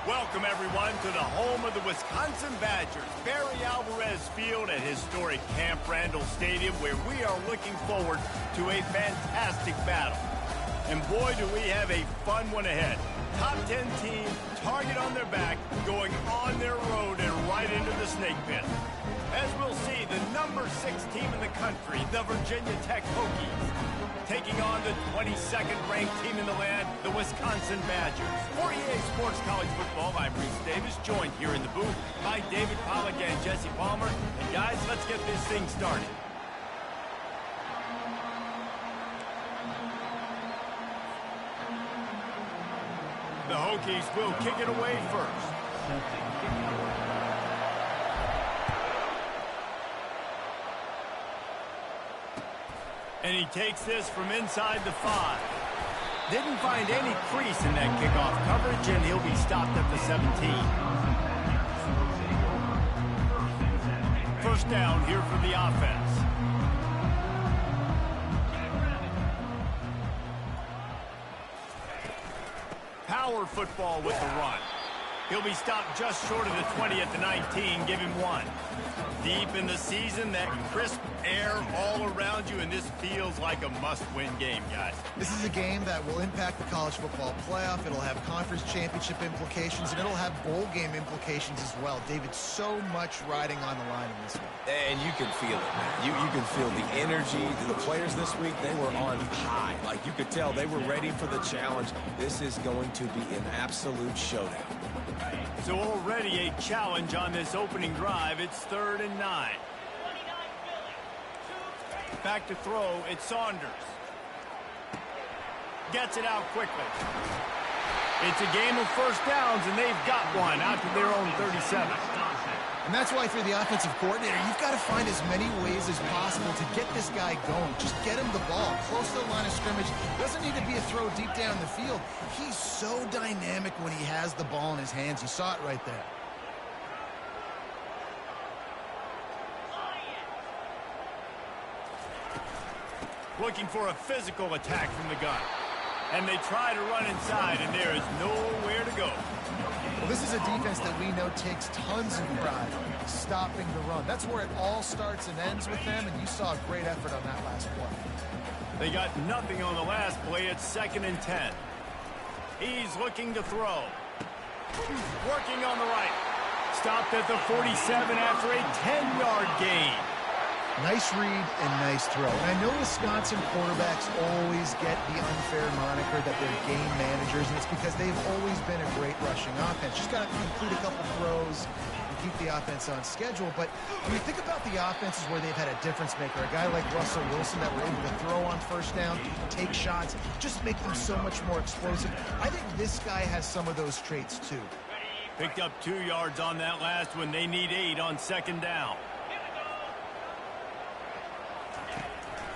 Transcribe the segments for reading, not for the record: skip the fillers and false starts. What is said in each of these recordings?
Welcome, everyone, to the home of the Wisconsin Badgers, Barry Alvarez Field at historic Camp Randall Stadium, where we are looking forward to a fantastic battle. And boy, do we have a fun one ahead. Top 10 team, target on their back, going on their road and right into the snake pit. As we'll see, the number 6 team in the country, the Virginia Tech Hokies, taking on the 22nd ranked team in the land, the Wisconsin Badgers. For EA Sports College Football, I'm Reese Davis, joined here in the booth by David Pollack and Jesse Palmer. And guys, let's get this thing started. The Hokies will kick it away first. And he takes this from inside the 5. Didn't find any crease in that kickoff coverage, and he'll be stopped at the 17. First down here for the offense. Power football with the run. He'll be stopped just short of the 20 at the 19. Give him 1. Deep in the season, that crisp air all around you, and this feels like a must-win game, guys. This is a game that will impact the college football playoff. It'll have conference championship implications, and it'll have bowl game implications as well. David, so much riding on the line in this one. And you can feel it, man. You can feel the energy. The players this week, they were on high. Like, you could tell they were ready for the challenge. This is going to be an absolute showdown. So already a challenge on this opening drive. It's 3rd and 9. Back to throw, it's Saunders. Gets it out quickly. It's a game of first downs, and they've got one out to their own 37. And that's why, for the offensive coordinator, you've got to find as many ways as possible to get this guy going. Just get him the ball close to the line of scrimmage. Doesn't need to be a throw deep down the field. He's so dynamic when he has the ball in his hands. You saw it right there. Looking for a physical attack from the gun. And they try to run inside, and there is nowhere to go. Well, this is a defense that we know takes tons of pride stopping the run. That's where it all starts and ends with them, and you saw a great effort on that last play. They got nothing on the last play. It's 2nd and 10. He's looking to throw. Working on the right. Stopped at the 47 after a 10-yard gain. Nice read and nice throw. And I know Wisconsin quarterbacks always get the unfair moniker that they're game managers, and it's because they've always been a great rushing offense. Just got to complete a couple throws and keep the offense on schedule. But when you think about the offenses where they've had a difference maker, a guy like Russell Wilson that were able to throw on first down, take shots, just make them so much more explosive. I think this guy has some of those traits too. Picked up 2 yards on that last one. They need 8 on 2nd down.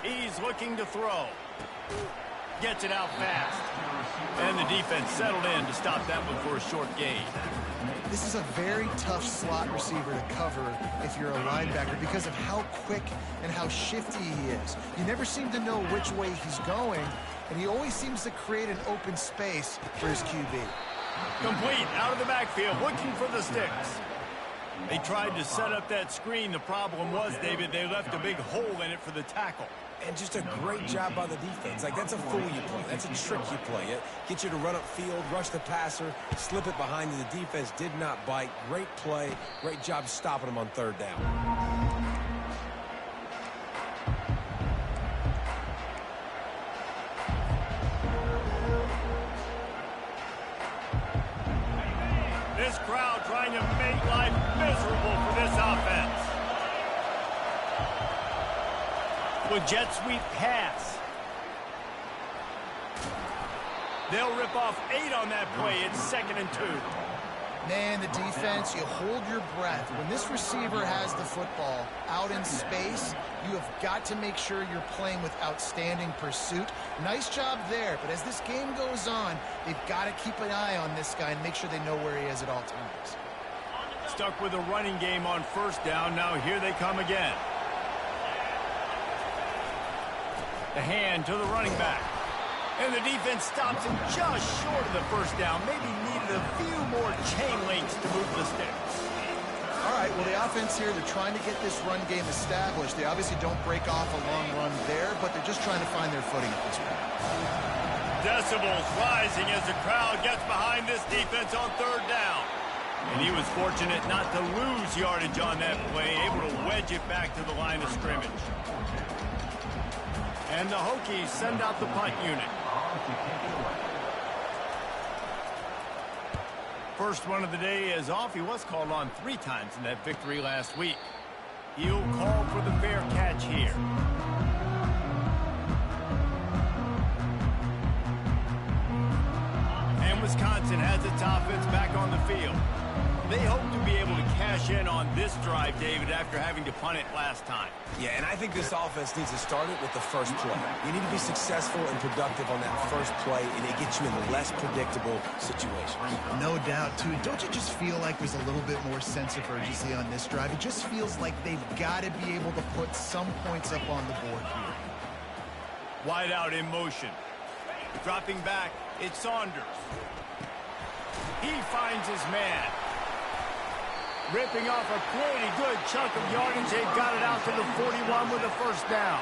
He's looking to throw. Gets it out fast. And the defense settled in to stop that one for a short gain. This is a very tough slot receiver to cover if you're a linebacker because of how quick and how shifty he is. You never seem to know which way he's going, and he always seems to create an open space for his QB. Complete out of the backfield, looking for the sticks. They tried to set up that screen. The problem was, David, they left a big hole in it for the tackle. And just a great job by the defense. Like, that's a fool you play. That's a trick you play. It gets you to run up field, rush the passer, slip it behind you. The defense did not bite. Great play. Great job stopping them on 3rd down. This crowd trying to make life miserable for this offense. With jet sweep pass. They'll rip off 8 on that play. It's 2nd and 2. Man, the defense, you hold your breath. When this receiver has the football out in space, you have got to make sure you're playing with outstanding pursuit. Nice job there, but as this game goes on, they've got to keep an eye on this guy and make sure they know where he is at all times. Stuck with a running game on 1st down. Now here they come again. The hand to the running back. And the defense stops him just short of the first down. Maybe needed a few more chain links to move the sticks. All right, well, the offense here, they're trying to get this run game established. They obviously don't break off a long run there, but they're just trying to find their footing at this point. Decibels rising as the crowd gets behind this defense on third down. And he was fortunate not to lose yardage on that play, able to wedge it back to the line of scrimmage. And the Hokies send out the punt unit. First one of the day is off. He was called on 3 times in that victory last week. He'll call for the fair catch here. And Wisconsin has its offense back on the field. They hope to be able to cash in on this drive, David, after having to punt it last time. Yeah, and I think this offense needs to start it with the first play. You need to be successful and productive on that first play, and it gets you in less predictable situations. No doubt, too. Don't you just feel like there's a little bit more sense of urgency on this drive? It just feels like they've got to be able to put some points up on the board here. Wide out in motion. Dropping back, it's Saunders. He finds his man. Ripping off a pretty good chunk of yardage. They got it out to the 41 with a first down.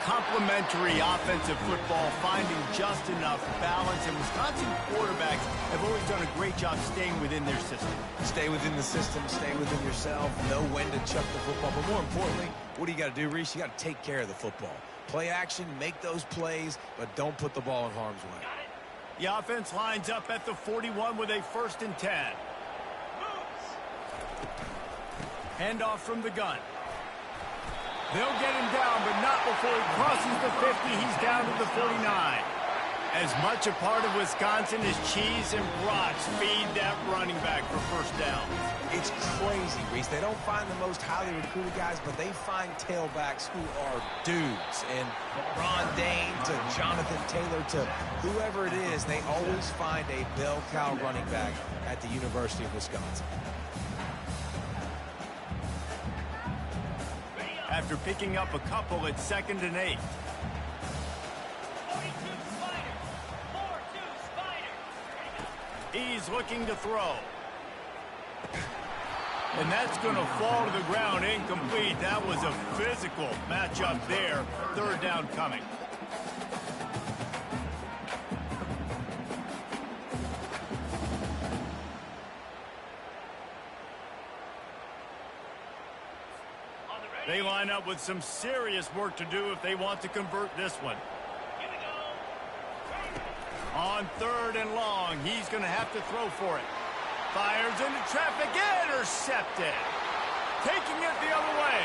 Complementary offensive football, finding just enough balance. And Wisconsin quarterbacks have always done a great job staying within their system. Stay within the system, stay within yourself, know when to chuck the football. But more importantly, what do you got to do, Reese? You got to take care of the football. Play action, make those plays, but don't put the ball in harm's way. The offense lines up at the 41 with a 1st and 10. Handoff from the gun. They'll get him down, but not before he crosses the 50. He's down to the 49. As much a part of Wisconsin as cheese and brats feed that running back for first downs. It's crazy, Reese. They don't find the most highly recruited guys, but they find tailbacks who are dudes. And Ron Dane to Jonathan Taylor to whoever it is, they always find a bell cow running back at the University of Wisconsin. After picking up a couple at 2nd and 8. He's looking to throw. And that's going to fall to the ground incomplete. That was a physical matchup there. 3rd down coming. They line up with some serious work to do if they want to convert this one. On 3rd and long, he's going to have to throw for it. Fires into traffic, intercepted. Taking it the other way.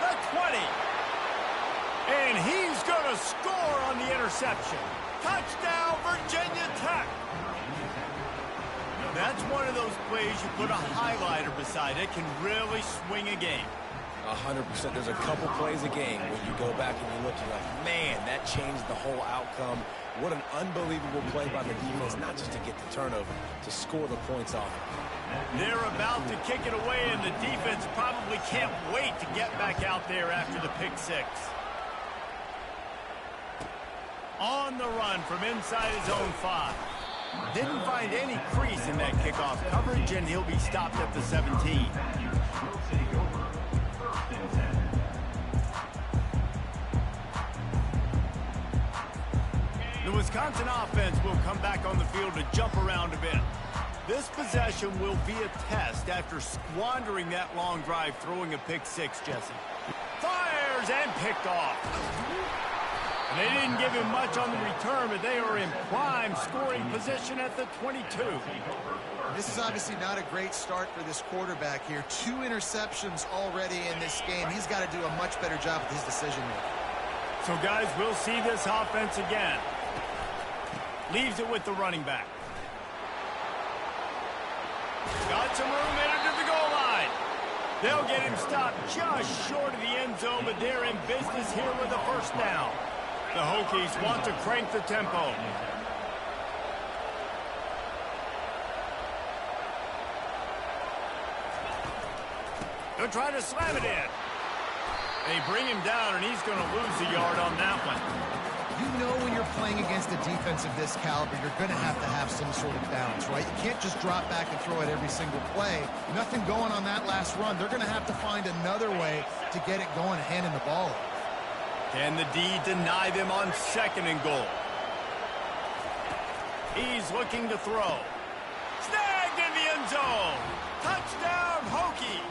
The 20. And he's going to score on the interception. Touchdown, Virginia Tech. That's one of those plays you put a highlighter beside it, can really swing a game. 100%. There's a couple plays a game when you go back and you look, you're like, man, that changed the whole outcome. What an unbelievable play by the defense, not just to get the turnover, to score the points off. They're about to kick it away, and the defense probably can't wait to get back out there after the pick 6. On the run from inside his own 5. Didn't find any crease in that kickoff coverage, and he'll be stopped at the 17. The Wisconsin offense will come back on the field to jump around a bit. This possession will be a test after squandering that long drive, throwing a pick 6, Jesse. Fires and picked off. And they didn't give him much on the return, but they are in prime scoring position at the 22. This is obviously not a great start for this quarterback here. 2 interceptions already in this game. He's got to do a much better job with his decision-making. So, guys, we'll see this offense again. Leaves it with the running back. Got some room headed to the goal line. They'll get him stopped just short of the end zone, but they're in business here with a first down. The Hokies want to crank the tempo. They'll try to slam it in. They bring him down, and he's going to lose a yard on that one. You know when you're playing against a defense of this caliber, you're going to have some sort of balance, right? You can't just drop back and throw it every single play. Nothing going on that last run. They're going to have to find another way to get it going, handing the ball. Can the D deny them on 2nd and goal? He's looking to throw. Snagged in the end zone. Touchdown, Hokies.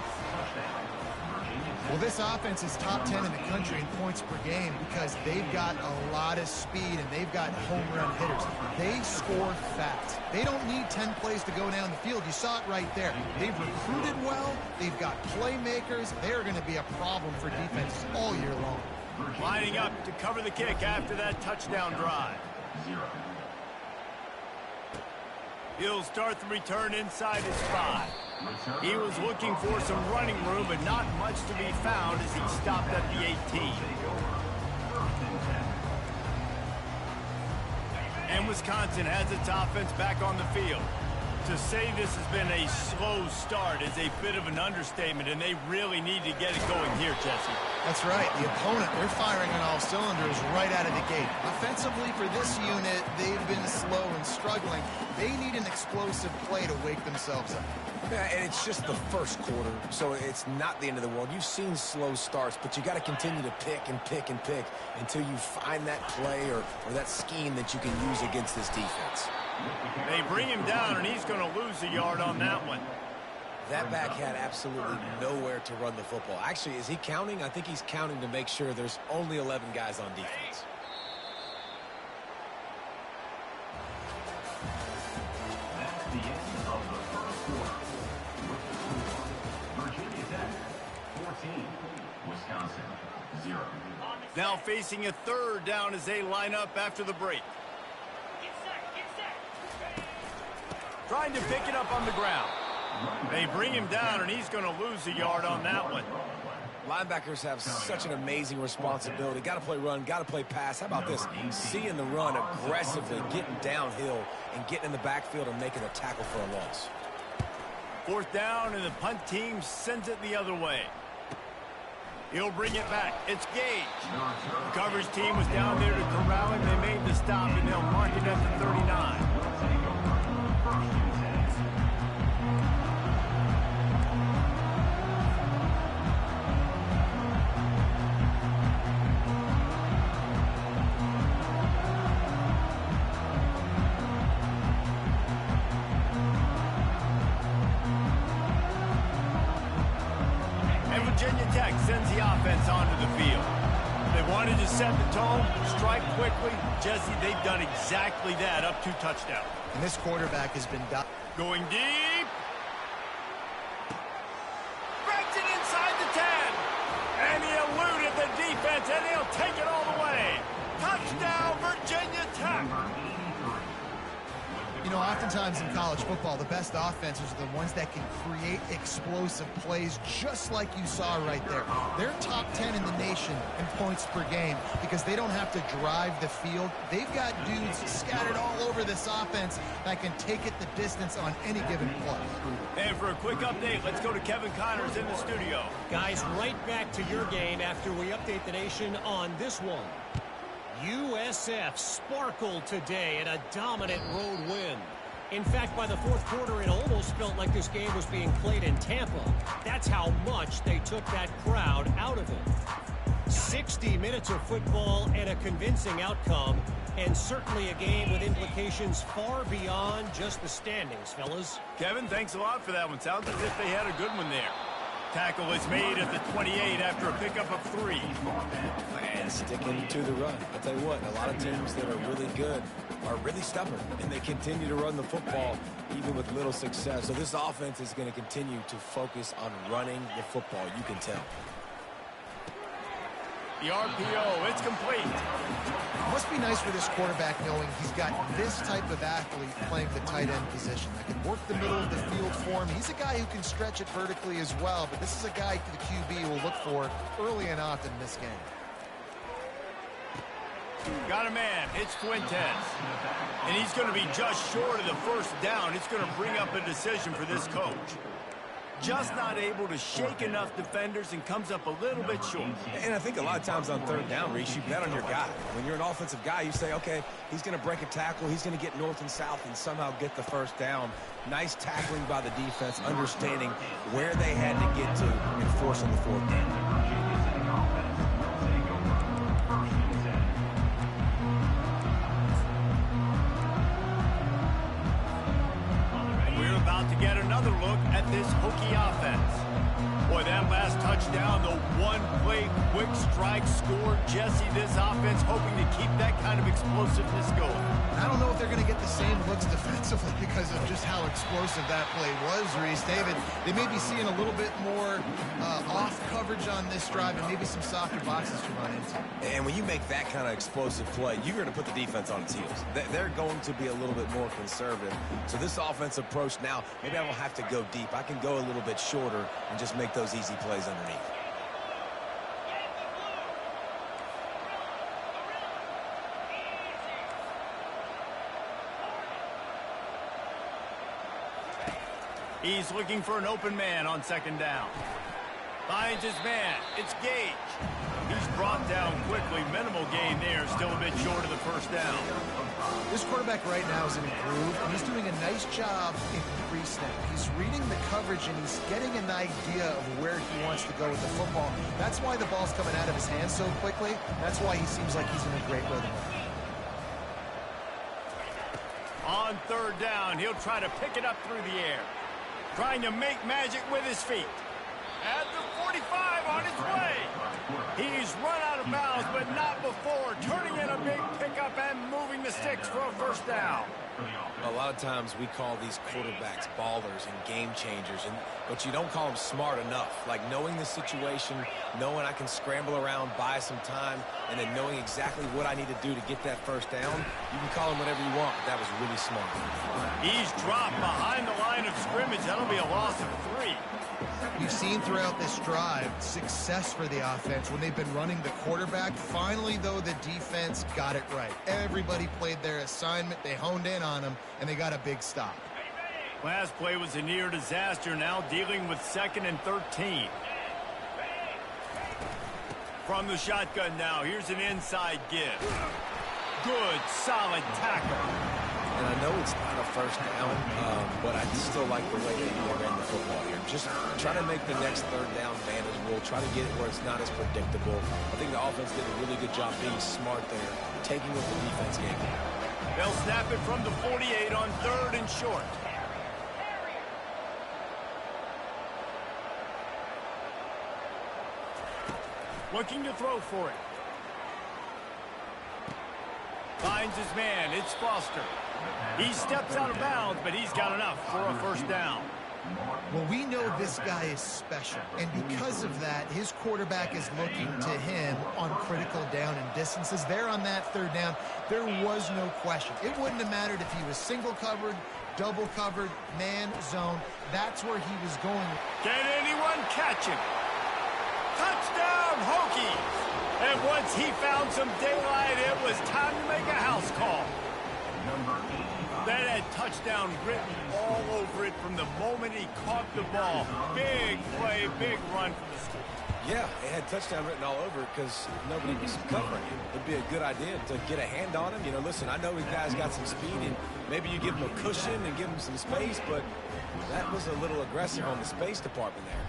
Well, this offense is top 10 in the country in points per game because they've got a lot of speed and they've got home run hitters. They score fast. They don't need 10 plays to go down the field. You saw it right there. They've recruited well. They've got playmakers. They're going to be a problem for defenses all year long. Lining up to cover the kick after that touchdown drive. He'll start the return inside his 5. He was looking for some running room, but not much to be found as he stopped at the 18. And Wisconsin has its offense back on the field. To say this has been a slow start is a bit of an understatement, and they really need to get it going here, Jesse. That's right. The opponent, they're firing on all cylinders right out of the gate. Offensively, for this unit, they've been slow and struggling. They need an explosive play to wake themselves up. Yeah, and it's just the first quarter, so it's not the end of the world. You've seen slow starts, but you got to continue to pick and pick and pick until you find that play or that scheme that you can use against this defense. They bring him down, and he's going to lose a yard on that one. That back had absolutely nowhere to run the football. Actually, is he counting? I think he's counting to make sure there's only 11 guys on defense. That's the end of the first quarter. With the score, Virginia Tech 14, Wisconsin 0. Now facing a 3rd down as they line up after the break. Trying to pick it up on the ground. They bring him down, and he's going to lose a yard on that one. Linebackers have such an amazing responsibility. Got to play run, got to play pass. How about this? Seeing the run aggressively, getting downhill, and getting in the backfield and making a tackle for a loss. 4th down, and the punt team sends it the other way. He'll bring it back. It's Gage. The coverage team was down there to corral him. They made the stop, and they'll mark it at the 39. Virginia Tech sends the offense onto the field. They wanted to set the tone, strike quickly. Jesse, they've done exactly that, up 2 touchdowns. And this quarterback has been going deep. Breaks it inside the 10. And he eluded the defense, and he'll take it all the way. Touchdown, Virginia Tech. You know, oftentimes in college football, the best offenses are the ones that can create explosive plays, just like you saw right there. They're top 10 in the nation in points per game because they don't have to drive the field. They've got dudes scattered all over this offense that can take it the distance on any given play. And for a quick update, let's go to Kevin Connors in the studio. Guys, right back to your game after we update the nation on this one. USF sparkled today in a dominant road win. In fact, by the 4th quarter, it almost felt like this game was being played in Tampa. That's how much they took that crowd out of it. 60 minutes of football and a convincing outcome, and certainly a game with implications far beyond just the standings, fellas. Kevin, thanks a lot for that one. Sounds as if they had a good one there. Tackle is made at the 28 after a pickup of 3. And sticking to the run. I'll tell you what, a lot of teams that are really good are really stubborn, and they continue to run the football even with little success. So this offense is going to continue to focus on running the football. You can tell. The RPO, it's complete. It must be nice for this quarterback knowing he's got this type of athlete playing the tight end position that can work the middle of the field for him. He's a guy who can stretch it vertically as well, but this is a guy the QB will look for early and often in this game. Got a man. It's Fuentes. And he's going to be just short of the 1st down. It's going to bring up a decision for this coach. just not able to shake enough defenders and comes up a little bit short. And I think a lot of times on third down, Reese, you bet on your guy. When you're an offensive guy, you say, okay, he's going to break a tackle, he's going to get north and south and somehow get the first down. Nice tackling by the defense, understanding where they had to get to and forcing the fourth down. About to get another look at this Hokie offense. Boy, that last touchdown, the one-play quick strike score. Jesse, this offense hoping to keep that kind of explosiveness going. I don't know if they're going to get the same looks defensively because of just how explosive that play was, Reese. David, they may be seeing a little bit more off coverage on this drive and maybe some softer boxes to run into. And when you make that kind of explosive play, you're going to put the defense on its heels. They're going to be a little bit more conservative. So this offensive approach now, maybe I don't have to go deep. I can go a little bit shorter and just make those easy plays underneath. He's looking for an open man on second down. Finds his man. It's Gage. He's brought down quickly. Minimal gain there. Still a bit short of the first down. This quarterback right now is in a groove, and he's doing a nice job in pre-snap. He's reading the coverage, and he's getting an idea of where he wants to go with the football. That's why the ball's coming out of his hands so quickly. That's why he seems like he's in a great rhythm. On third down, he'll try to pick it up through the air. Trying to make magic with his feet. At the 45 on his way. He's run out of bounds, but not before. Turning in a big pickup and moving the sticks for a first down. A lot of times we call these quarterbacks ballers and game changers, but you don't call them smart enough. Like knowing the situation, knowing I can scramble around, buy some time, and then knowing exactly what I need to do to get that first down. You can call them whatever you want, but that was really smart. He's dropped behind the line of scrimmage. That'll be a loss of 3. We've seen throughout this drive success for the offense when they've been running the quarterback. Finally, though, the defense got it right. Everybody played their assignment. They honed in on them, and they got a big stop. Last play was a near disaster. Now dealing with 2nd and 13. From the shotgun now, here's an inside give. Good, solid tackle. And I know it's not a first down, but I still like the way they ran the football here. Just try to make the next third down manageable. Try to get it where it's not as predictable. I think the offense did a really good job being smart there, taking what the defense gave them. They'll snap it from the 48 on 3rd and short. Looking to throw for it. Finds his man. It's Foster. He steps out of bounds, but he's got enough for a first down. Well, we know this guy is special, and because of that, his quarterback is looking to him on critical down and distances. There on that third down, there was no question. It wouldn't have mattered if he was single covered, double covered, man, zone. That's where he was going. Can anyone catch him? Touchdown, Hokies! And once he found some daylight, it was time to make a house call. That had touchdown written all over it from the moment he caught the ball. Big play, big run from the school. Yeah, it had touchdown written all over it because nobody was covering him. It'd be a good idea to get a hand on him. You know, listen, I know the guy's got some speed, and maybe you give him a cushion and give him some space, but that was a little aggressive on the space department there.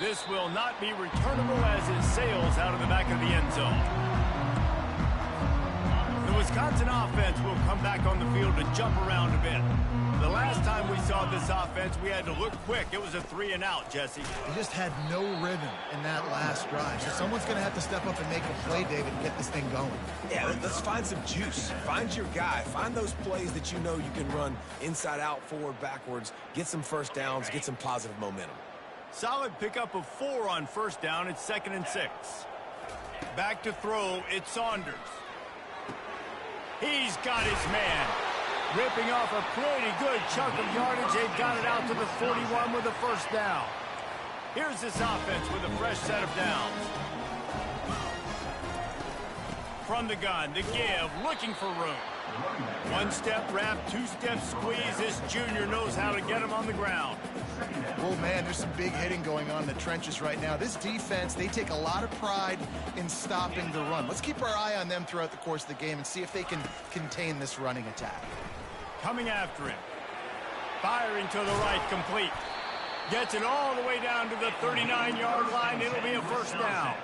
This will not be returnable as it sails out of the back of the end zone. The Wisconsin offense will come back on the field to jump around a bit. The last time we saw this offense, we had to look quick. It was a 3-and-out, Jesse. He just had no rhythm in that last drive. So someone's going to have to step up and make a play, David, and get this thing going. Yeah, let's find some juice. Find your guy. Find those plays that you know you can run inside out, forward, backwards. Get some first downs. Get some positive momentum. Solid pickup of 4 on first down. It's 2nd and 6. Back to throw. It's Saunders. He's got his man. Ripping off a pretty good chunk of yardage. They've got it out to the 41 with a first down. Here's this offense with a fresh set of downs. From the gun, the give, looking for room. One-step wrap, two-step squeeze. This junior knows how to get him on the ground. Oh, man, there's some big hitting going on in the trenches right now. This defense, they take a lot of pride in stopping the run. Let's keep our eye on them throughout the course of the game and see if they can contain this running attack. Coming after him. Firing to the right, complete. Gets it all the way down to the 39-yard line. It'll be a first down.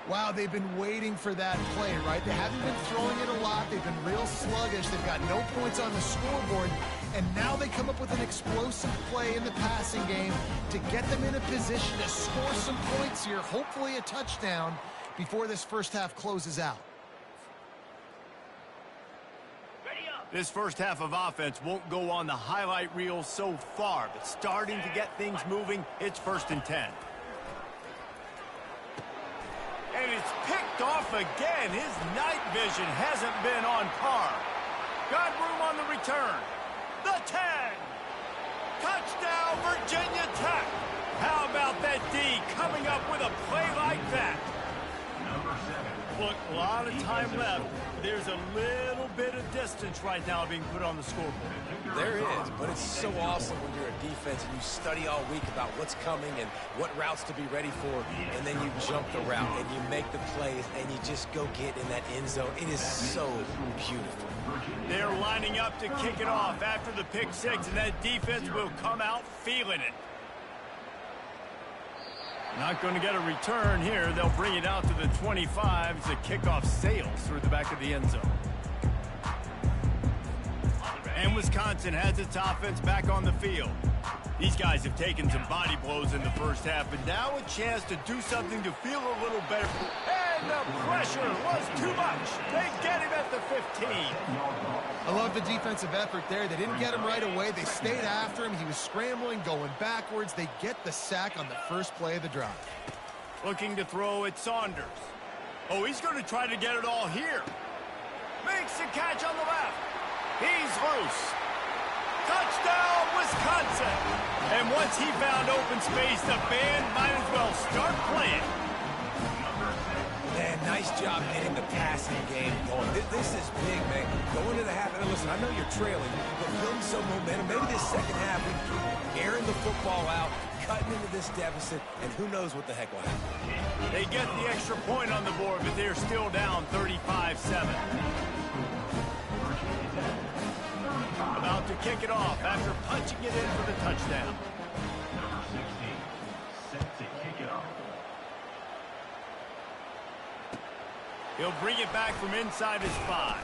Wow, they've been waiting for that play, right? They haven't been throwing it a lot. They've been real sluggish. They've got no points on the scoreboard. And now they come up with an explosive play in the passing game to get them in a position to score some points here, hopefully a touchdown, before this first half closes out. This first half of offense won't go on the highlight reel so far, but starting to get things moving, it's 1st and 10. And it's picked off again. His night vision hasn't been on par. Got room on the return. The 10. Touchdown, Virginia Tech. How about that D coming up with a play like that? Look, a lot of time left. There's a little bit of distance right now being put on the scoreboard. There is, but it's so awesome when you're a defense and you study all week about what's coming and what routes to be ready for, and then you jump the route and you make the plays and you just go get in that end zone. It is so beautiful. They're lining up to kick it off after the pick six, and that defense will come out feeling it. Not going to get a return here. They'll bring it out to the 25 as the kickoff sails through the back of the end zone. And Wisconsin has its offense back on the field. These guys have taken some body blows in the first half, but now a chance to do something to feel a little better. And the pressure was too much. They get him at the 15. I love the defensive effort there. They didn't get him right away. They stayed after him. He was scrambling, going backwards. They get the sack on the first play of the drive. Looking to throw at Saunders. Oh, he's going to try to get it all here. Makes the catch on the left. He's loose. Touchdown, Wisconsin. And once he found open space, the band might as well start playing. Man, nice job getting the passing game going. This is big, man. Go into the half, and listen, I know you're trailing, but building some momentum. Maybe this second half, we keep airing the football out, cutting into this deficit, and who knows what the heck will happen. They get the extra point on the board, but they're still down 35-7. About to kick it off after punching it in for the touchdown. Number 16, set to kick it off. He'll bring it back from inside his 5.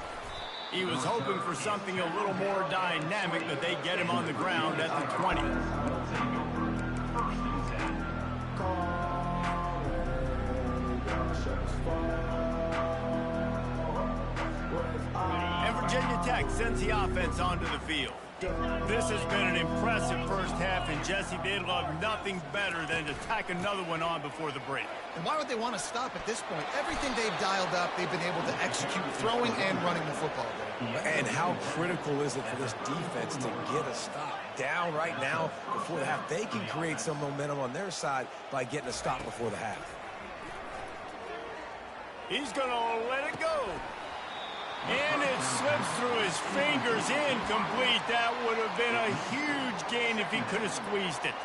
He was hoping for something a little more dynamic, but they get him on the ground at the 20. And Virginia Tech sends the offense onto the field. This has been an impressive first half, and Jesse, they'd love nothing better than to tack another one on before the break. And why would they want to stop at this point? Everything they've dialed up, they've been able to execute throwing and running the football there. And how critical is it for this defense to get a stop? Down right now before the half. They can create some momentum on their side by getting a stop before the half. He's going to let it go. And it slips through his fingers, incomplete. That would have been a huge gain if he could have squeezed it.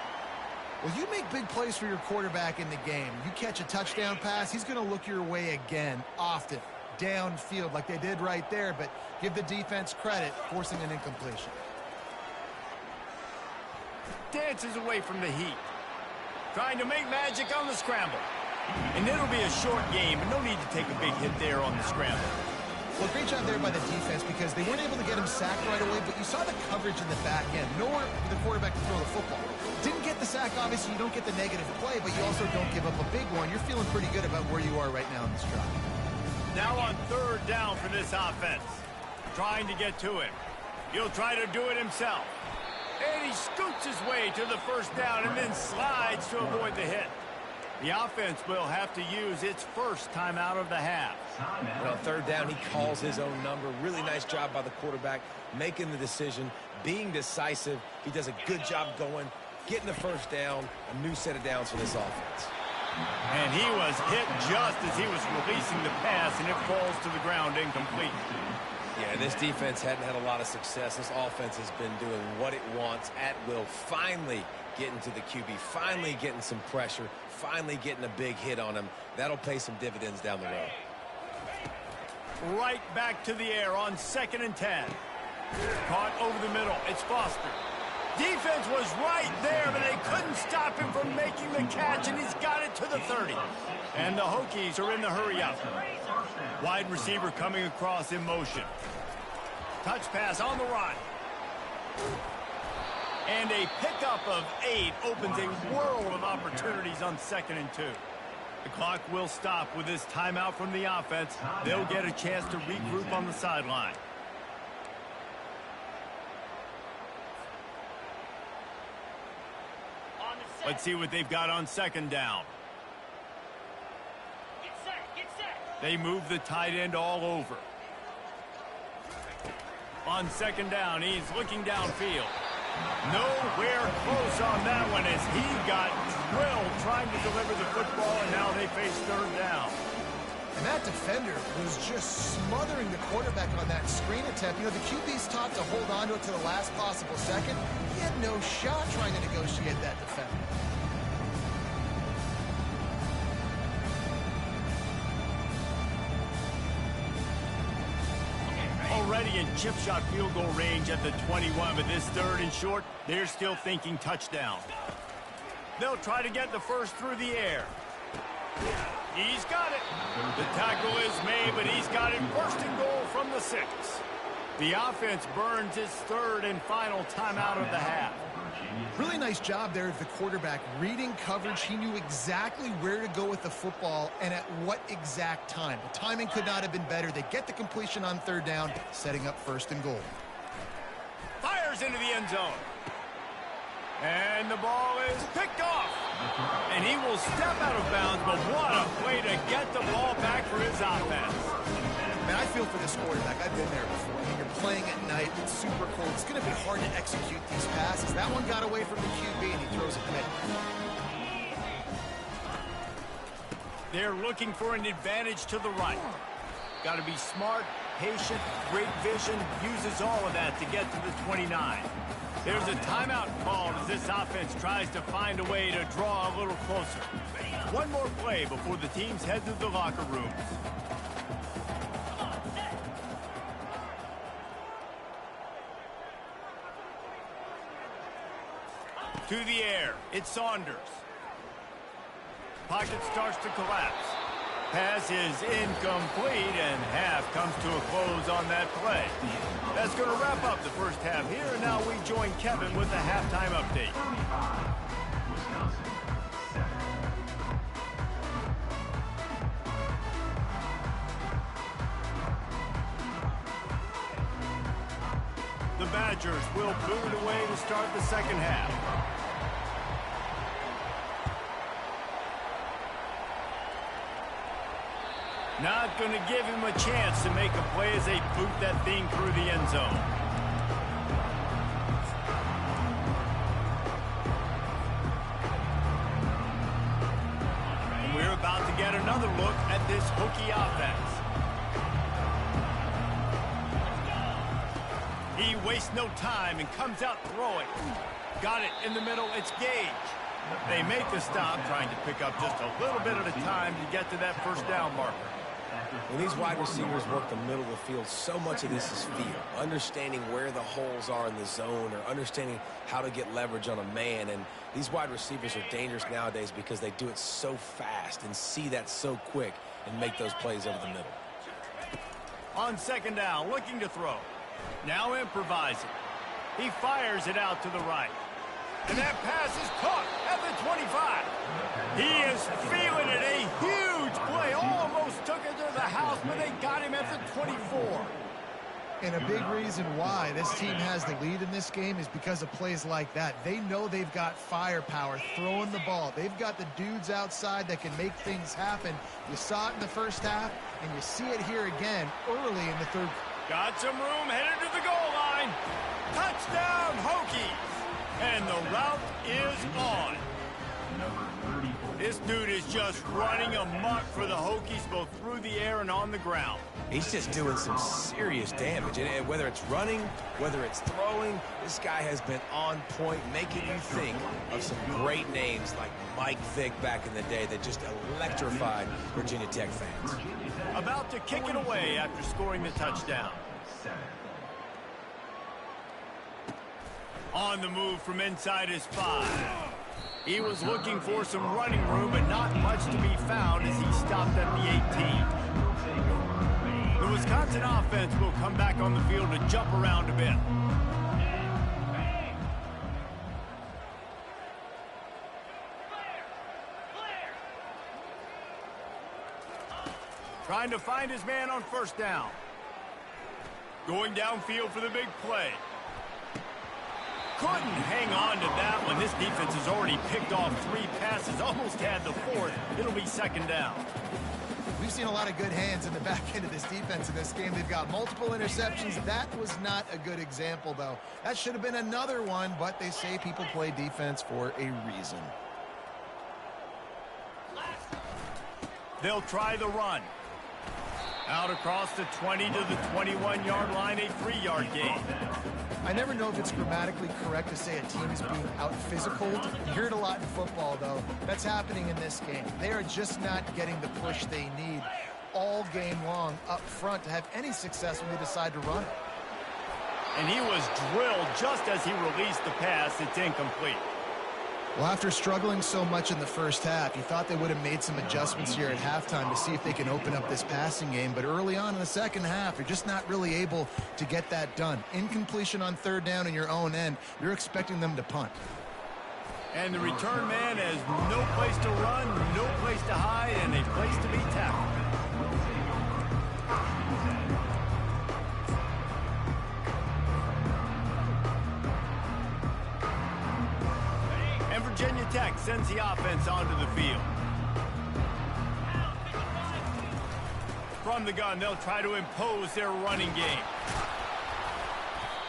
Well, you make big plays for your quarterback in the game. You catch a touchdown pass, he's going to look your way again, often, downfield like they did right there, but give the defense credit, forcing an incompletion. Dances away from the heat. Trying to make magic on the scramble. And it'll be a short game, but no need to take a big hit there on the scramble. Well, great job there by the defense because they weren't able to get him sacked right away, but you saw the coverage in the back end. Nowhere for the quarterback to throw the football. Didn't get the sack, obviously you don't get the negative play, but you also don't give up a big one. You're feeling pretty good about where you are right now in this drive. Now on 3rd down for this offense. Trying to get to him. He'll try to do it himself. And he scoots his way to the first down and then slides to avoid the hit. The offense will have to use its first timeout of the half. And on 3rd down, he calls his own number. Really nice job by the quarterback, making the decision, being decisive. He does a good job going, getting the first down, a new set of downs for this offense. And he was hit just as he was releasing the pass, and it falls to the ground incomplete. Yeah, this defense hadn't had a lot of success. This offense has been doing what it wants at will. Finally getting to the QB, finally getting some pressure, finally getting a big hit on him. That'll pay some dividends down the road. Right back to the air on 2nd and 10. Caught over the middle. It's Foster. Defense was right there, but they couldn't stop him from making the catch, and he's got it to the 30. And the Hokies are in the hurry-up. Wide receiver coming across in motion. Touch pass on the run. And a pickup of 8 opens a world of opportunities on 2nd and 2. The clock will stop with this timeout from the offense. They'll get a chance to regroup on the sideline. Let's see what they've got on 2nd down. Get set. They move the tight end all over. On 2nd down, he's looking downfield. Nowhere close on that one as he got drilled trying to deliver the football, and now they face 3rd down. And that defender was just smothering the quarterback on that screen attempt. You know, the QB's taught to hold on to it to the last possible second. He had no shot trying to negotiate that defender. Already in chip shot field goal range at the 21, but this 3rd and short, they're still thinking touchdown. They'll try to get the first through the air. He's got it. The tackle is made, but he's got it. 1st and goal from the 6. The offense burns his 3rd and final timeout of the half. Really nice job there of the quarterback. Reading coverage, he knew exactly where to go with the football and at what exact time. The timing could not have been better. They get the completion on 3rd down, setting up 1st and goal. Fires into the end zone. And the ball is picked off. And he will step out of bounds, but what a way to get the ball back for his offense. Man, I feel for this quarterback. I've been there before. When you're playing at night, it's super cold. It's going to be hard to execute these passes. That one got away from the QB, and he throws it mid. They're looking for an advantage to the right. Got to be smart, patient, great vision, uses all of that to get to the 29. There's a timeout called as this offense tries to find a way to draw a little closer. One more play before the teams head to the locker rooms. To the air, it's Saunders. Pocket starts to collapse. Pass is incomplete, and half comes to a close on that play. That's going to wrap up the first half here, and now we join Kevin with the halftime update. Wisconsin, 7. The Badgers will boot it away to start the second half. Not going to give him a chance to make a play as they boot that thing through the end zone. And we're about to get another look at this Hokie offense. He wastes no time and comes out throwing. Got it in the middle. It's Gage. They make the stop, trying to pick up just a little bit at a time to get to that first down marker. When these wide receivers work the middle of the field, so much of this is feel. Understanding where the holes are in the zone or understanding how to get leverage on a man. And these wide receivers are dangerous nowadays because they do it so fast and see that so quick and make those plays over the middle. On second down, looking to throw. Now improvising. He fires it out to the right. And that pass is caught at the 25. He is feeling it. A huge play. Almost took it to the house, but they got him at the 24. And a big reason why this team has the lead in this game is because of plays like that. They know they've got firepower throwing the ball. They've got the dudes outside that can make things happen. You saw it in the first half, and you see it here again early in the third. Got some room, headed to the goal line. Touchdown, Hokies. And the route is on. Number 34. This dude is just running amok for the Hokies, both through the air and on the ground. He's just doing some serious damage. And whether it's running, whether it's throwing, this guy has been on point, making you think of some great names like Mike Vick back in the day that just electrified Virginia Tech fans. About to kick it away after scoring the touchdown. On the move from inside his 5. He was looking for some running room, but not much to be found as he stopped at the 18. The Wisconsin offense will come back on the field to jump around a bit. Trying to find his man on first down. Going downfield for the big play. Couldn't hang on to that one. This defense has already picked off 3 passes, almost had the 4th. It'll be second down. We've seen a lot of good hands in the back end of this defense in this game. They've got multiple interceptions. That was not a good example, though. That should have been another one, but they say people play defense for a reason. They'll try the run. Out across the 20 to the 21-yard line, a 3-yard gain. I never know if it's grammatically correct to say a team is being out-physicaled. You hear it a lot in football, though. That's happening in this game. They are just not getting the push they need all game long up front to have any success when they decide to run. And he was drilled just as he released the pass. It's incomplete. Well, after struggling so much in the first half, you thought they would have made some adjustments here at halftime to see if they can open up this passing game. But early on in the second half, you're just not really able to get that done. Incompletion on third down in your own end, you're expecting them to punt. And the return man has no place to run, no place to hide, and a place to be tackled. Virginia Tech sends the offense onto the field. From the gun, they'll try to impose their running game.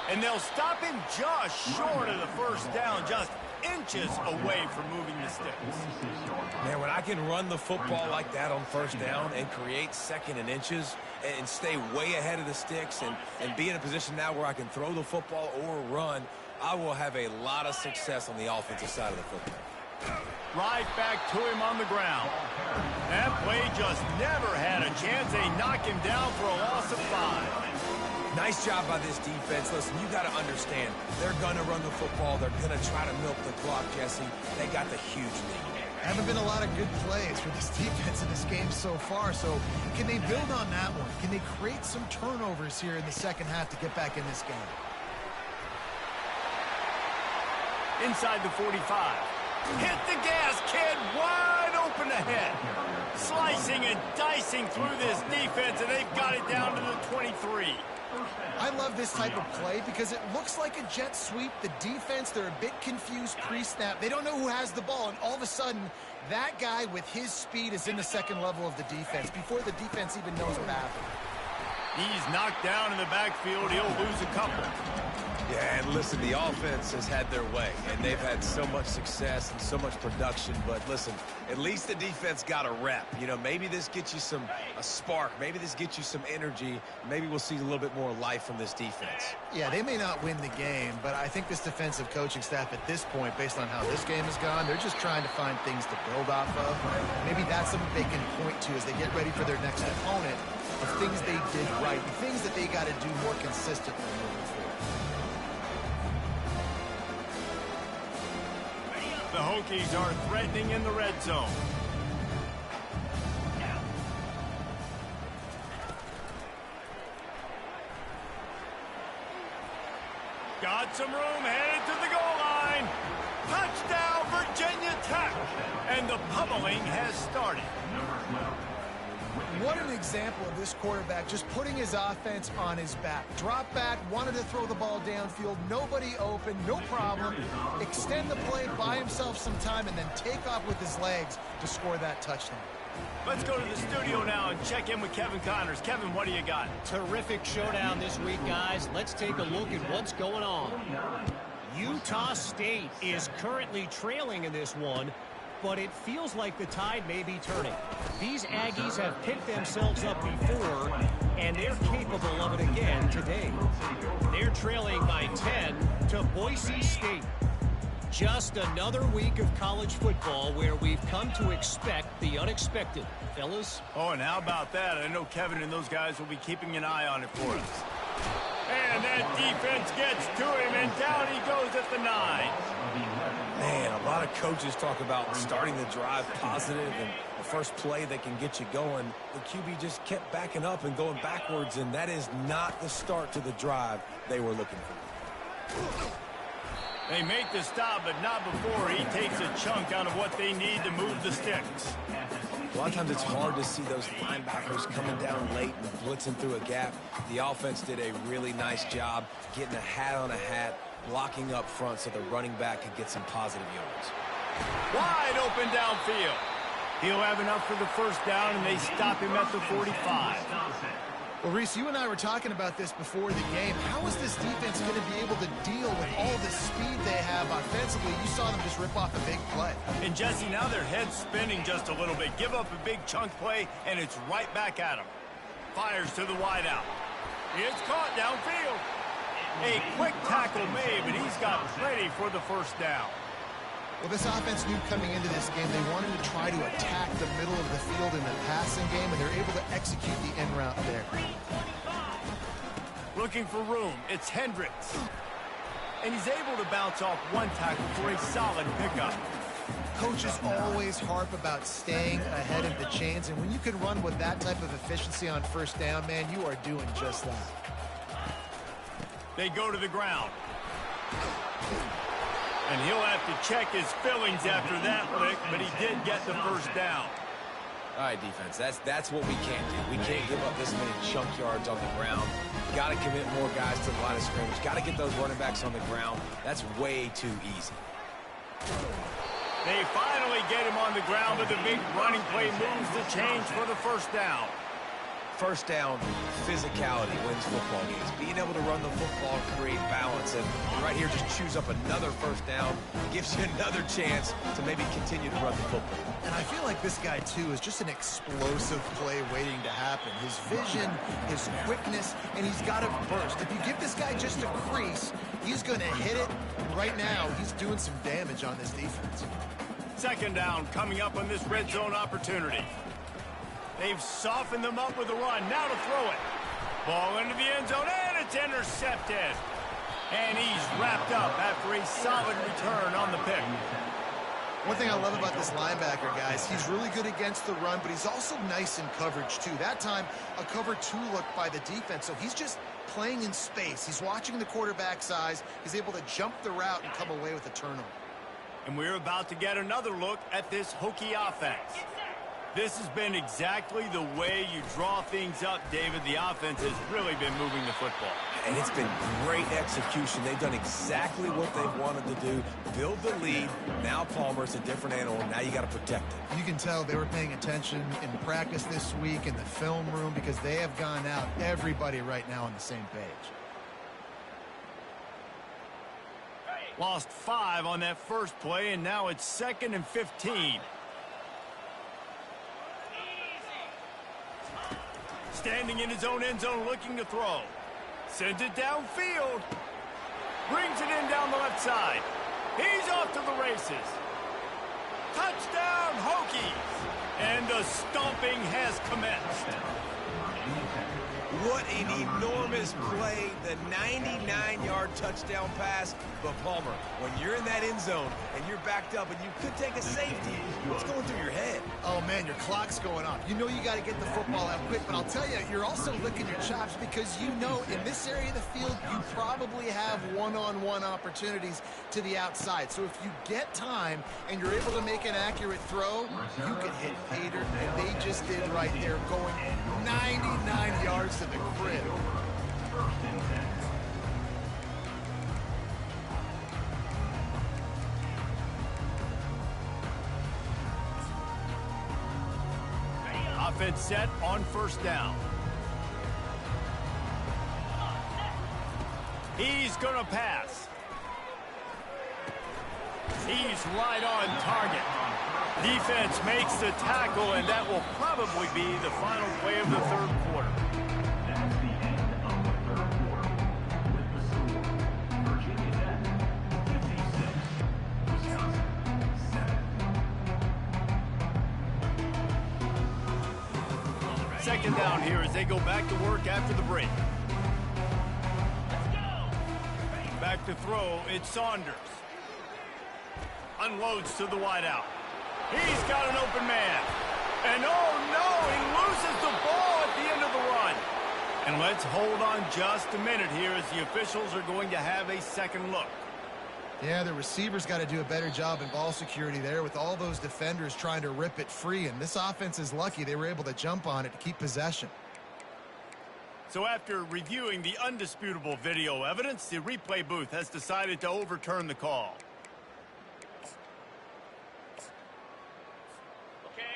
And they'll stop him just short of the first down, just inches away from moving the sticks. Man, when I can run the football like that on first down and create second and inches and stay way ahead of the sticks and be in a position now where I can throw the football or run, I will have a lot of success on the offensive side of the football. Right back to him on the ground. That play just never had a chance. They knock him down for a loss of 5. Nice job by this defense. Listen, you got to understand, they're going to run the football. They're going to try to milk the clock, Jesse. They got the huge lead. Haven't been a lot of good plays for this defense in this game so far, so can they build on that one? Can they create some turnovers here in the second half to get back in this game? Inside the 45. Hit the gas, kid. Wide open ahead. Slicing and dicing through this defense, and they've got it down to the 23. I love this type of play because it looks like a jet sweep. The defense, they're a bit confused pre-snap. They don't know who has the ball, and all of a sudden, that guy with his speed is in the second level of the defense before the defense even knows what happened. He's knocked down in the backfield. He'll lose a couple. Yeah, and listen, the offense has had their way, and they've had so much success and so much production. But listen, at least the defense got a rep. You know, maybe this gets you a spark. Maybe this gets you some energy. Maybe we'll see a little bit more life from this defense. Yeah, they may not win the game, but I think this defensive coaching staff at this point, based on how this game has gone, they're just trying to find things to build off of. Maybe that's something they can point to as they get ready for their next opponent of things they did right, and things that they got to do more consistently moving forward. The Hokies are threatening in the red zone. Got some room, headed to the goal line. Touchdown, Virginia Tech. And the pummeling has started. What an example of this quarterback just putting his offense on his back. Drop back, wanted to throw the ball downfield, nobody open, no problem. Extend the play, buy himself some time, and then take off with his legs to score that touchdown. Let's go to the studio now and check in with Kevin Connors. Kevin, what do you got? Terrific showdown this week, guys. Let's take a look at what's going on. Utah State is currently trailing in this one, but it feels like the tide may be turning. These Aggies have picked themselves up before, and they're capable of it again today. They're trailing by 10 to Boise State. Just another week of college football where we've come to expect the unexpected. Fellas? Oh, and how about that? I know Kevin and those guys will be keeping an eye on it for us. And that defense gets to him, and down he goes at the 9. Man, a lot of coaches talk about starting the drive positive and the first play that can get you going. The QB just kept backing up and going backwards, and that is not the start to the drive they were looking for. They make the stop, but not before he takes a chunk out of what they need to move the sticks. A lot of times it's hard to see those linebackers coming down late and blitzing through a gap. The offense did a really nice job getting a hat on a hat, blocking up front so the running back could get some positive yards. Wide open downfield. He'll have enough for the first down, and they stop him at the 45. Well, Reese, you and I were talking about this before the game. How is this defense going to be able to deal with all the speed they have offensively? You saw them just rip off a big play. And, Jesse, now their head's spinning just a little bit. Give up a big chunk play, and it's right back at him. Fires to the wideout. It's caught downfield. A quick tackle made, but he's got plenty for the first down. Well, this offense knew coming into this game they wanted to try to attack the middle of the field in the passing game, and they're able to execute the end route there. Looking for room. It's Hendricks. And he's able to bounce off one tackle for a solid pickup. Coaches always harp about staying ahead of the chains, and when you can run with that type of efficiency on first down, man, you are doing just that. They go to the ground. And he'll have to check his fillings after that lick, but he did get the first down. All right, defense, that's what we can't do. We can't give up this many chunk yards on the ground. Got to commit more guys to the line of scrimmage. Got to get those running backs on the ground. That's way too easy. They finally get him on the ground, but the big running play moves the change for the first down. First down, physicality wins football games. Being able to run the football, create balance, and right here just choose up another first down, gives you another chance to maybe continue to run the football. And I feel like this guy, too, is just an explosive play waiting to happen. His vision, his quickness, and he's got a burst. If you give this guy just a crease, he's going to hit it. And right now, he's doing some damage on this defense. Second down coming up on this red zone opportunity. They've softened them up with a run. Now to throw it. Ball into the end zone, and it's intercepted. And he's wrapped up after a solid return on the pick. One thing I love about this linebacker, guys, he's really good against the run, but he's also nice in coverage, too. That time, a cover 2 look by the defense, so he's just playing in space. He's watching the quarterback's eyes. He's able to jump the route and come away with a turnover. And we're about to get another look at this Hokie offense. This has been exactly the way you draw things up, David. The offense has really been moving the football. And it's been great execution. They've done exactly what they've wanted to do. Build the lead. Now Palmer's a different animal. Now you got to protect it. You can tell they were paying attention in practice this week in the film room because they have gone out, everybody right now on the same page. Lost 5 on that first play, and now it's 2nd and 15. Standing in his own end zone looking to throw. Sends it downfield. Brings it in down the left side. He's off to the races. Touchdown, Hokies! And the stomping has commenced. What an enormous play, the 99-yard touchdown pass. But Palmer, when you're in that end zone and you're backed up and you could take a safety, what's going through your head? Oh, man, your clock's going off. You know you got to get the football out quick, but I'll tell you, you're also licking your chops because you know in this area of the field, you probably have one-on-one opportunities to the outside. So if you get time and you're able to make an accurate throw, you can hit Pater, and they just did right there, going 99 yards to the crib. Offense set on first down. He's going to pass. He's right on target. Defense makes the tackle, and that will probably be the final play of the third quarter. That's the end of the third quarter. With the score, Virginia Tech 56, Wisconsin 7. Second down here as they go back to work after the break. Back to throw, it's Saunders. Unloads to the wideout. He's got an open man. And oh no, he loses the ball at the end of the run. And let's hold on just a minute here as the officials are going to have a second look. Yeah, the receivers got to do a better job in ball security there with all those defenders trying to rip it free. And this offense is lucky they were able to jump on it to keep possession. So after reviewing the undisputable video evidence, the replay booth has decided to overturn the call.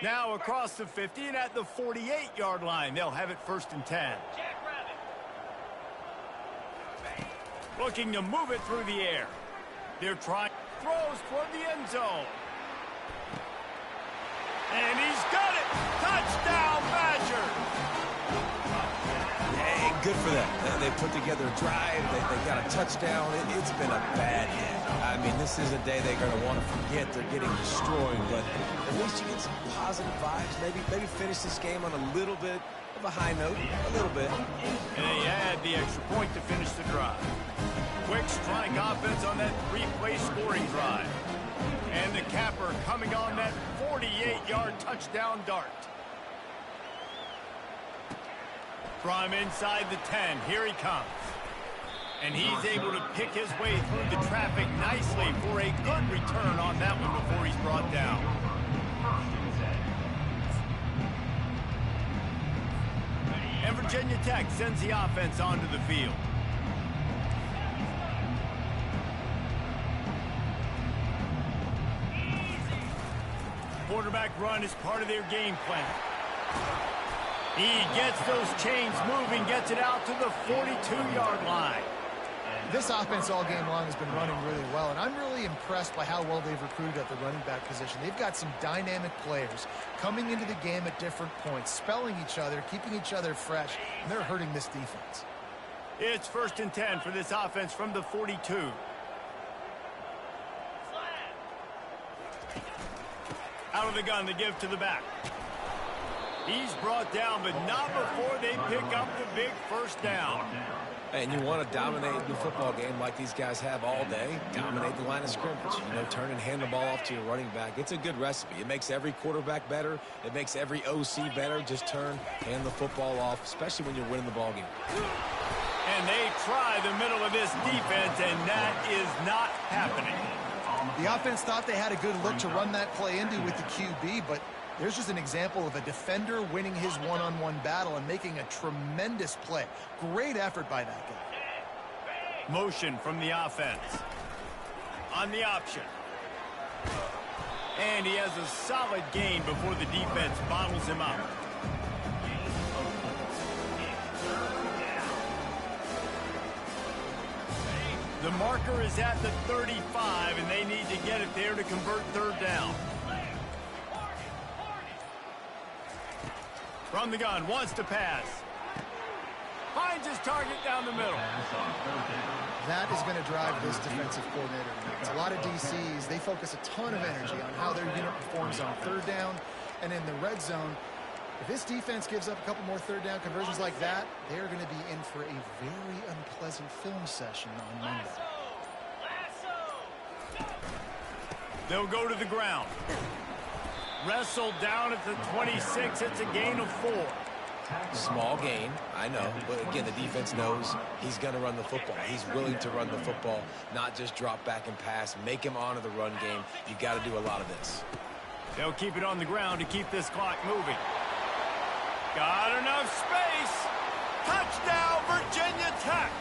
Now across the 50 and at the 48-yard line, they'll have it 1st and 10. Looking to move it through the air. They're trying, throws toward the end zone. And he's got it! Touchdown, Badgers! Hey, good for them. They put together a drive. They got a touchdown. It's been a bad day. I mean, this is a day they're going to want to forget. They're getting destroyed, but at least you get some positive vibes. Maybe finish this game on a little bit of a high note, a little bit. And they add the extra point to finish the drive. Quick strike offense on that 3-play scoring drive. And the capper coming on that 48-yard touchdown dart. From inside the 10, here he comes. And he's able to pick his way through the traffic nicely for a good return on that one before he's brought down. And Virginia Tech sends the offense onto the field. Quarterback run is part of their game plan. He gets those chains moving, gets it out to the 42-yard line. This offense all game long has been running really well, and I'm really impressed by how well they've recruited at the running back position. They've got some dynamic players coming into the game at different points, spelling each other, keeping each other fresh, and they're hurting this defense. It's 1st and 10 for this offense from the 42. Out of the gun to give to the back. He's brought down, but not before they pick up the big first down. And you want to dominate the football game like these guys have all day. Dominate the line of scrimmage. You know, turn and hand the ball off to your running back. It's a good recipe. It makes every quarterback better. It makes every OC better. Just turn, hand the football off, especially when you're winning the ball game. And they try the middle of this defense, and that is not happening. The offense thought they had a good look to run that play into with the QB, but there's just an example of a defender winning his one-on-one battle and making a tremendous play. Great effort by that guy. Motion from the offense. On the option. And he has a solid gain before the defense bottles him up. The marker is at the 35, and they need to get it there to convert third down. From the gun, wants to pass. Finds his target down the middle. That is going to drive this defensive coordinator nuts. A lot of DCs, they focus a ton of energy on how their unit performs on third down and in the red zone. If this defense gives up a couple more third down conversions like that, they're going to be in for a very unpleasant film session on Monday. They'll go to the ground. Wrestled down at the 26. It's a gain of 4. Small gain, I know, but again, the defense knows he's going to run the football. He's willing to run the football, not just drop back and pass, make him honor the run game. You got to do a lot of this. They'll keep it on the ground to keep this clock moving. Got enough space. Touchdown, Virginia Tech.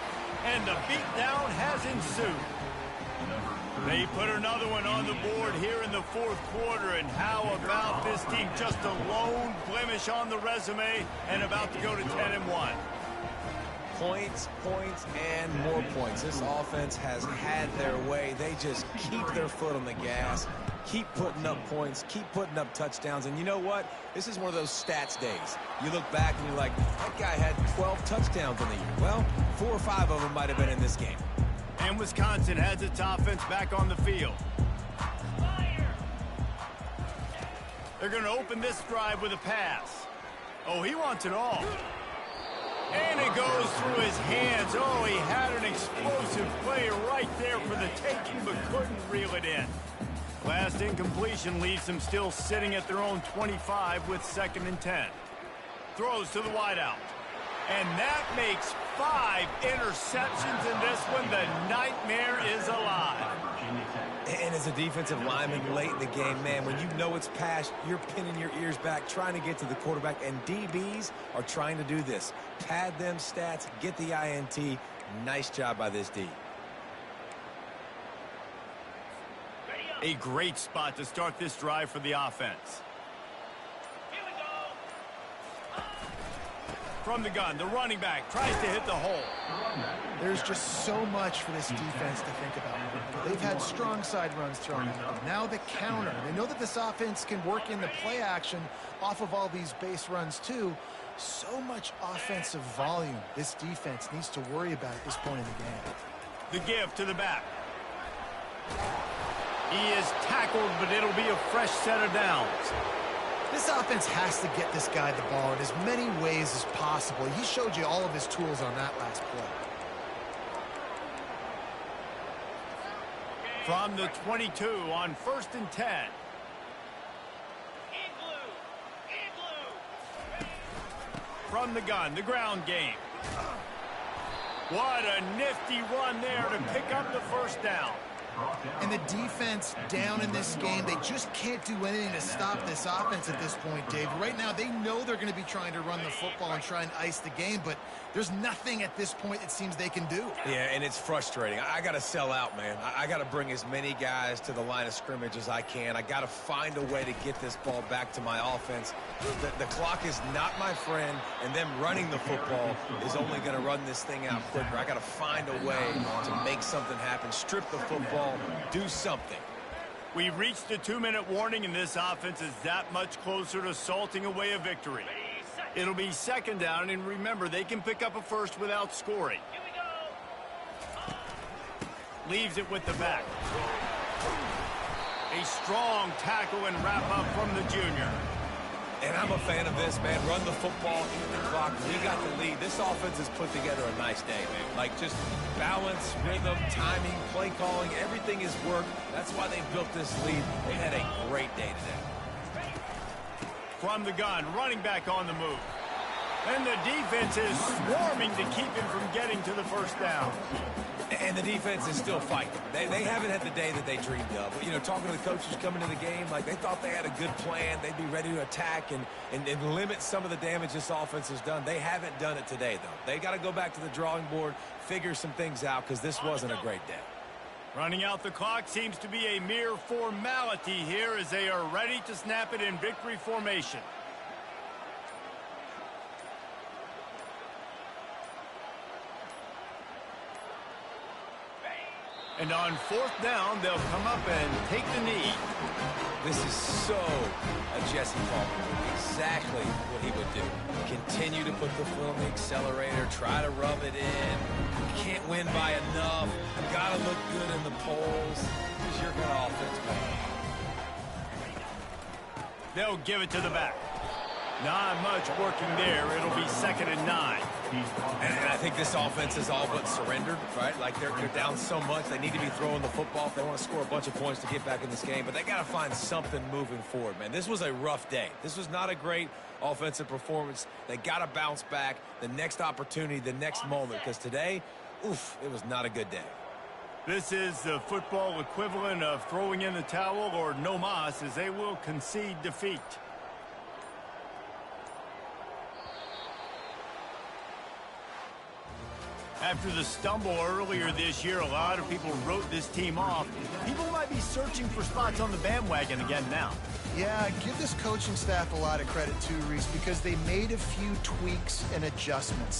And the beatdown has ensued. They put another one on the board here in the fourth quarter. And how about this team? Just a lone blemish on the resume and about to go to 10-1. Points, points, and more points. This offense has had their way. They just keep their foot on the gas, keep putting up points, keep putting up touchdowns. And you know what? This is one of those stats days. You look back and you're like, that guy had 12 touchdowns in the year. Well, 4 or 5 of them might have been in this game. And Wisconsin has its offense back on the field. They're going to open this drive with a pass. Oh, he wants it all. And it goes through his hands. Oh, he had an explosive play right there for the taking, but couldn't reel it in. Last incompletion leaves them still sitting at their own 25 with 2nd and 10. Throws to the wideout. And that makes 5 interceptions in this one. The nightmare is alive. And as a defensive lineman late in the game, man, when you know it's past, you're pinning your ears back, trying to get to the quarterback, and DBs are trying to do this. Pad them stats, get the INT. Nice job by this D. A great spot to start this drive for the offense. From the gun, the running back tries to hit the hole. There's just so much for this defense to think about. They've had strong side runs thrown at them. Now the counter. They know that this offense can work in the play action off of all these base runs too. So much offensive volume this defense needs to worry about at this point in the game. The give to the back. He is tackled, but it'll be a fresh set of downs. This offense has to get this guy the ball in as many ways as possible. He showed you all of his tools on that last play. From the 22 on 1st and 10. From the gun, the ground game. What a nifty run there to pick up the first down. And the defense down in this game, they just can't do anything to stop this offense at this point, Dave. Right now, they know they're going to be trying to run the football and try and ice the game, but there's nothing at this point it seems they can do. Yeah, and it's frustrating. I got to sell out, man. I got to bring as many guys to the line of scrimmage as I can. I got to find a way to get this ball back to my offense. The clock is not my friend, and them running the football is only going to run this thing out quicker. I got to find a way to make something happen, strip the football, do something. We've reached the 2-minute warning, and this offense is that much closer to salting away a victory. It'll be 2nd down, and remember, they can pick up a first without scoring. Leaves it with the back. A strong tackle and wrap up from the junior. And I'm a fan of this, man. Run the football, eat the clock. We got the lead. This offense has put together a nice day, man. Like, just balance, rhythm, timing, play calling, everything has worked. That's why they built this lead. They had a great day today. From the gun, running back on the move. And the defense is swarming to keep him from getting to the first down. And the defense is still fighting. They haven't had the day that they dreamed of. You know, talking to the coaches coming to the game, like they thought they had a good plan. They'd be ready to attack and limit some of the damage this offense has done. They haven't done it today, though. They got to go back to the drawing board, figure some things out, because this wasn't a great day. Running out the clock seems to be a mere formality here as they are ready to snap it in victory formation. And on 4th down, they'll come up and take the knee. This is so a Jesse Palmer move. Exactly what he would do. Continue to put the foot on the accelerator, try to rub it in. Can't win by enough. Got to look good in the polls. This is your kind of offense, man. They'll give it to the back. Not much working there. It'll be 2nd and 9. And I think this offense is all but surrendered, right? Like they're down so much, they need to be throwing the football if they want to score a bunch of points to get back in this game. But they got to find something moving forward, man. This was a rough day. This was not a great offensive performance. They got to bounce back. The next opportunity, the next moment, because today, oof, it was not a good day. This is the football equivalent of throwing in the towel or no mas, as they will concede defeat. After the stumble earlier this year, a lot of people wrote this team off. People might be searching for spots on the bandwagon again now. Yeah, give this coaching staff a lot of credit too, Reese, because they made a few tweaks and adjustments.